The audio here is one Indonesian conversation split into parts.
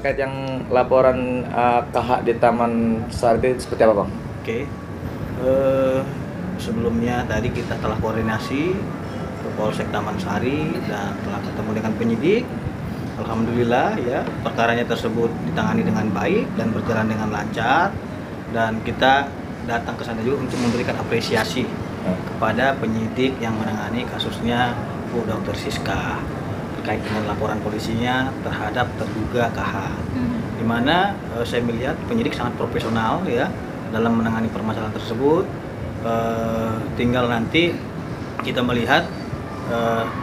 terkait yang laporan KH di Taman Sari itu seperti apa, Bang? Oke. Sebelumnya tadi kita telah koordinasi ke Polsek Taman Sari dan telah ketemu dengan penyidik. Alhamdulillah ya, perkaranya tersebut ditangani dengan baik dan berjalan dengan lancar, dan kita datang ke sana juga untuk memberikan apresiasi kepada penyidik yang menangani kasusnya Bu Dr. Siska terkait dengan laporan polisinya terhadap terduga KH. Di mana saya melihat penyidik sangat profesional ya dalam menangani permasalahan tersebut. Tinggal nanti kita melihat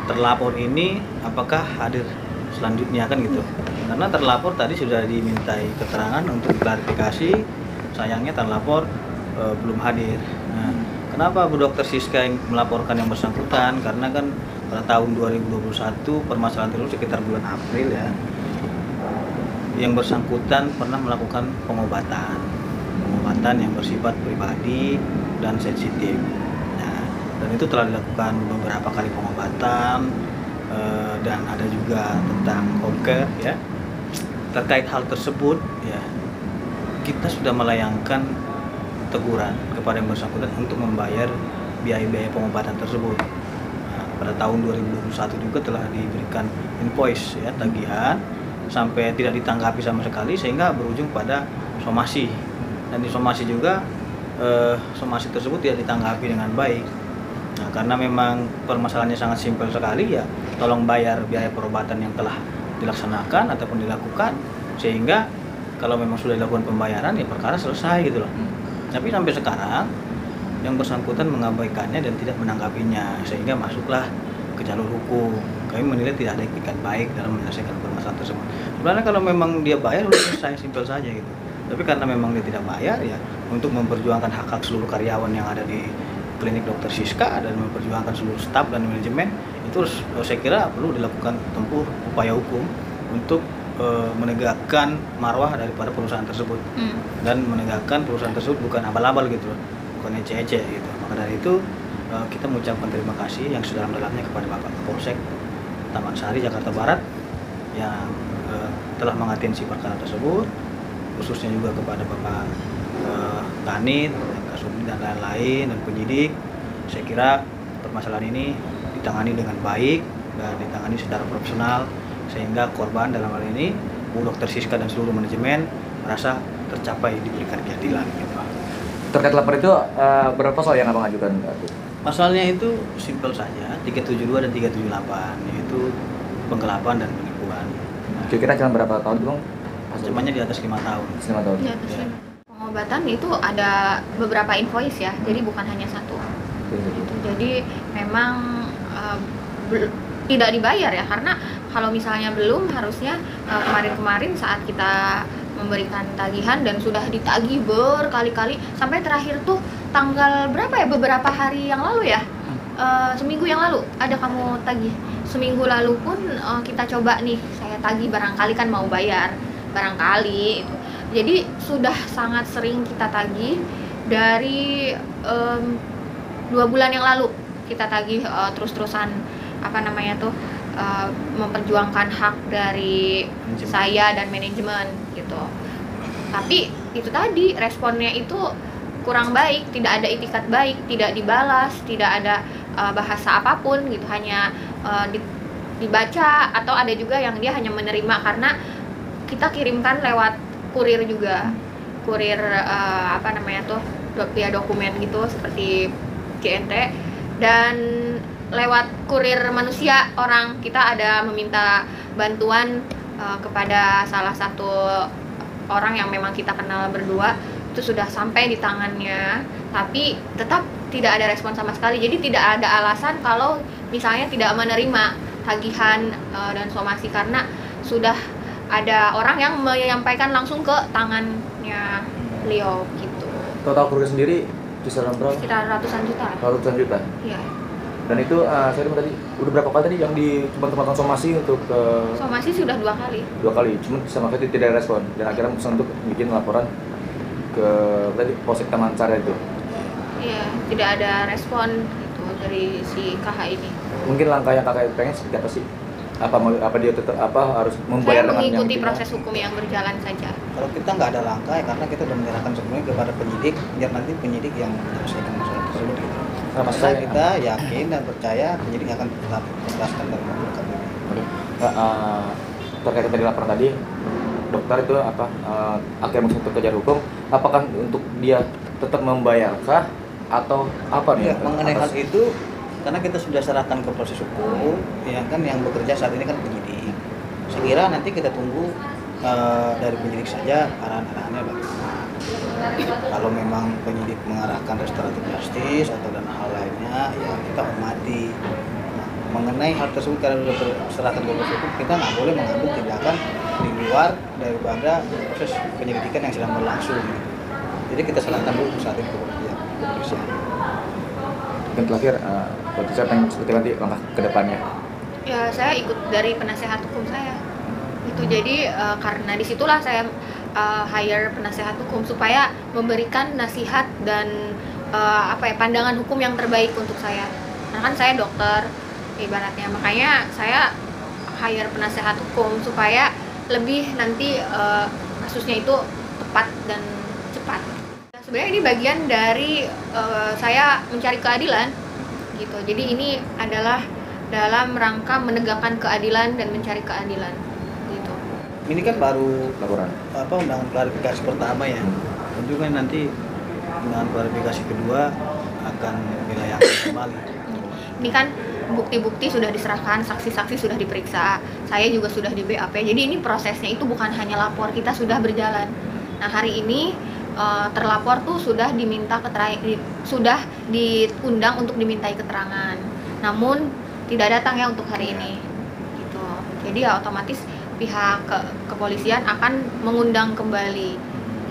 terlapor ini apakah hadir selanjutnya kan gitu. Karena terlapor tadi sudah dimintai keterangan untuk klarifikasi, sayangnya terlapor belum hadir. Nah, kenapa Bu Dr. Siska yang melaporkan yang bersangkutan? Karena kan pada tahun 2021 permasalahan tersebut sekitar bulan April ya, yang bersangkutan pernah melakukan pengobatan yang bersifat pribadi dan sensitif. Nah, dan itu telah dilakukan beberapa kali pengobatan, dan ada juga tentang home care ya. Terkait hal tersebut ya, kita sudah melayangkan teguran kepada yang bersangkutan untuk membayar biaya-biaya pengobatan tersebut. Nah, pada tahun 2021 juga telah diberikan invoice ya, tagihan, sampai tidak ditanggapi sama sekali sehingga berujung pada somasi. Dan di somasi juga somasi tersebut tidak ditanggapi dengan baik. Nah, karena memang permasalahannya sangat simpel sekali ya, tolong bayar biaya perobatan yang telah dilaksanakan ataupun dilakukan, sehingga kalau memang sudah dilakukan pembayaran ya perkara selesai gitu loh. Tapi sampai sekarang yang bersangkutan mengabaikannya dan tidak menanggapinya, sehingga masuklah ke jalur hukum. Kami menilai tidak ada etikat baik dalam menyelesaikan permasalahan tersebut. Sebenarnya kalau memang dia bayar sudah selesai, simpel saja gitu. Tapi karena memang dia tidak bayar ya, untuk memperjuangkan hak-hak seluruh karyawan yang ada di klinik Dr. Siska dan memperjuangkan seluruh staf dan manajemen, itu saya kira perlu dilakukan tempuh upaya hukum untuk menegakkan marwah daripada perusahaan tersebut, dan menegakkan perusahaan tersebut bukan abal-abal gitu loh, bukan ece-ece gitu. Maka dari itu kita mengucapkan terima kasih yang sedalam-dalamnya kepada Bapak Kapolsek Taman Sari Jakarta Barat yang telah mengatensi perkara tersebut, khususnya juga kepada Bapak Kanit, Kasubdit dan lain-lain, dan penyidik. Saya kira permasalahan ini ditangani dengan baik dan ditangani secara profesional, sehingga korban dalam hal ini Bu Dr. Siska dan seluruh manajemen merasa tercapai, diberikan keadilan gitu. Terkait lapor itu berapa pasal yang Abang ajukan? Pasalnya itu simpel saja, 372 dan 378, yaitu penggelapan dan penipuan. Kira-kira jalan berapa tahun tuh, Bang? Ancamannya di atas 5 tahun. 5 tahun. Di atas 5. Pengobatan itu ada beberapa invoice ya, jadi bukan hanya satu. Gitu. Jadi memang tidak dibayar ya, karena kalau misalnya belum, harusnya kemarin-kemarin saat kita memberikan tagihan dan sudah ditagih berkali-kali, sampai terakhir tuh tanggal berapa ya, beberapa hari yang lalu ya, seminggu yang lalu ada kamu tagih. Seminggu lalu pun kita coba nih, saya tagih, barangkali kan mau bayar, barangkali itu. Jadi sudah sangat sering kita tagih. Dari 2 bulan yang lalu kita tagih terus-terusan, memperjuangkan hak dari saya dan manajemen gitu. Tapi itu tadi, responnya itu kurang baik, tidak ada itikat baik, tidak dibalas, tidak ada bahasa apapun gitu, hanya dibaca, atau ada juga yang dia hanya menerima karena kita kirimkan lewat kurir juga, kurir via dokumen gitu seperti GNT, dan lewat kurir manusia orang, kita ada meminta bantuan kepada salah satu orang yang memang kita kenal berdua, itu sudah sampai di tangannya, tapi tetap tidak ada respon sama sekali. Jadi tidak ada alasan kalau misalnya tidak menerima tagihan dan somasi, karena sudah ada orang yang menyampaikan langsung ke tangannya beliau gitu. Total kerugian sendiri kisaran berapa? Sekitar ratusan juta. Ratusan juta? Iya. Dan itu saya dengar tadi udah berapa kali tadi yang di tempat-tempat somasi untuk somasi sudah 2 kali. 2 kali, cuma sama sekali tidak ada respon, dan akhirnya memutuskan untuk bikin laporan ke tadi Polsek Taman Sari itu. Iya, tidak ada respon gitu dari si KH ini. Mungkin langkah yang kakak pengen seperti apa sih? Apa dia tetap harus Saya membayar dengan yang mengikuti intinya? proses hukum yang berjalan saja. Kalau kita nggak ada langkah ya karena kita sudah menyerahkan sepenuhnya kepada penyidik, biar nanti penyidik yang menyelesaikan masalah tersebut gitu. Nah, maksud Karena saya, kita yakin dan percaya penyidik akan tetap menjelaskan dan mengungkap ini. terkait tadi laporan tadi, dokter itu akhirnya masuk kejar hukum, apakah untuk dia tetap membayarkah atau apa nih? Ya, mengenai hal atas- itu karena kita sudah serahkan ke proses hukum, ya kan yang bekerja saat ini kan penyidik. Saya kira nanti kita tunggu dari penyidik saja arahan-arahannya bagaimana. Kalau memang penyidik mengarahkan restoratif justice atau dan hal lainnya, ya kita hormati. Nah, mengenai hal tersebut karena sudah serahkan ke proses hukum, kita nggak boleh mengambil tindakan di luar daripada proses penyelidikan yang sedang berlangsung. Jadi kita serahkan dulu saat ini ke pihak kepolisian. Mungkin terakhir, waktu saya pengen seperti nanti langkah ke depannya. Ya, saya ikut dari penasehat hukum saya. Itu jadi karena disitulah saya hire penasehat hukum supaya memberikan nasihat dan pandangan hukum yang terbaik untuk saya. Karena kan saya dokter ibaratnya, makanya saya hire penasehat hukum supaya lebih nanti kasusnya itu tepat dan cepat. Sebenarnya ini bagian dari saya mencari keadilan gitu. Jadi ini adalah dalam rangka menegakkan keadilan dan mencari keadilan gitu. Ini kan baru Laporan. undangan klarifikasi pertama ya. Dan juga nanti undangan klarifikasi kedua akan dilayangkan kembali. Ini kan bukti-bukti sudah diserahkan, saksi-saksi sudah diperiksa, saya juga sudah di BAP. Jadi ini prosesnya itu bukan hanya lapor, kita sudah berjalan. Nah, hari ini terlapor tuh sudah diminta sudah diundang untuk dimintai keterangan. Namun tidak datang ya untuk hari ini. Gitu. Jadi ya otomatis pihak kepolisian akan mengundang kembali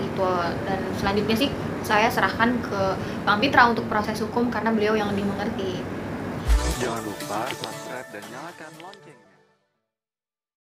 gitu. Dan selanjutnya sih saya serahkan ke Bang Pitra untuk proses hukum karena beliau yang lebih mengerti. Jangan lupa subscribe dan nyalakan lonceng.